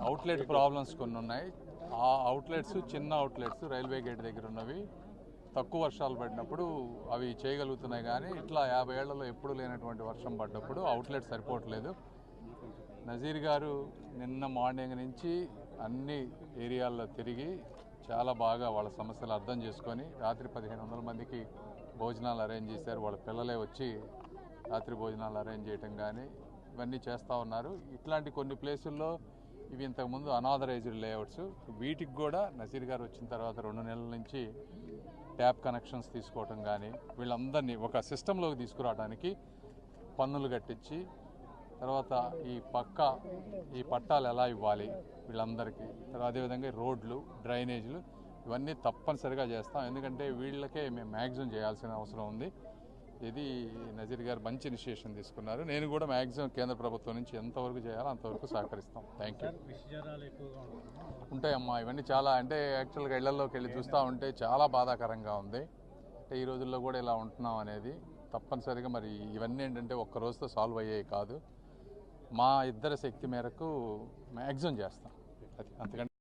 Outlet problems కొన్ని ఉన్నాయి. ఆ అవుట్లెట్స్ చిన్న అవుట్లెట్స్ రైల్వే గేట్ దగ్గర ఉన్నవి తక్కువ వర్షాలు పడినప్పుడు అవి చేయగలుగుతున్నాయి. కానీ ఇట్లా 50 ఏళ్లలో ఎప్పుడు లేనటువంటి వర్షం పడ్డప్పుడు అవుట్లెట్ సరిపోవట్లేదు. నజీర్ గారు నిన్న మార్నింగ్ నుంచి అన్ని ఏరియాల్లో తిరిగి చాలా బాగా వాళ్ళ సమస్యలు అర్థం చేసుకొని రాత్రి 1500 మందికి భోజనాలు అరేంజ్ చేశారు. వాళ్ళ పిల్లలే వచ్చి రాత్రి భోజనాలు అరేంజ్ చేయటం కానీ ఇవన్నీ చేస్తూ ఉన్నారు. ఇట్లాంటి కొన్ని ప్లేసుల్లో ఇవి ఇంతకుముందు అనాథరైజ్డ్ లేఅవుట్స్, వీటికి కూడా నజీర్ గారు వచ్చిన తర్వాత 2 నెలల నుంచి ట్యాప్ కనెక్షన్స్ తీసుకోవటం కానీ వీళ్ళందరినీ ఒక సిస్టంలోకి తీసుకురావడానికి పన్నులు కట్టించి తర్వాత ఈ పట్టాలు ఎలా ఇవ్వాలి వీళ్ళందరికీ, తర్వాత అదేవిధంగా రోడ్లు, డ్రైనేజీలు ఇవన్నీ తప్పనిసరిగా చేస్తాం. ఎందుకంటే వీళ్ళకే మేము మ్యాక్సిమం చేయాల్సిన అవసరం ఉంది. ఇది నజీర్ గారు మంచి ఇనిషియేషన్ తీసుకున్నారు. నేను కూడా మ్యాక్సిమం కేంద్ర ప్రభుత్వం నుంచి ఎంతవరకు చేయాలో అంతవరకు సహకరిస్తాం. Thank you. ఉంటాయమ్మా, ఇవన్నీ చాలా అంటే యాక్చువల్గా ఇళ్లలోకి వెళ్ళి చూస్తూ ఉంటే చాలా బాధాకరంగా ఉంది. అంటే ఈ రోజుల్లో కూడా ఇలా ఉంటున్నాం అనేది తప్పనిసరిగా మరి ఇవన్నీ ఏంటంటే ఒక్క రోజుతో సాల్వ్ అయ్యేవి కాదు. మా ఇద్దరి శక్తి మేరకు మ్యాక్సిమం చేస్తాం. అది అంతకంటే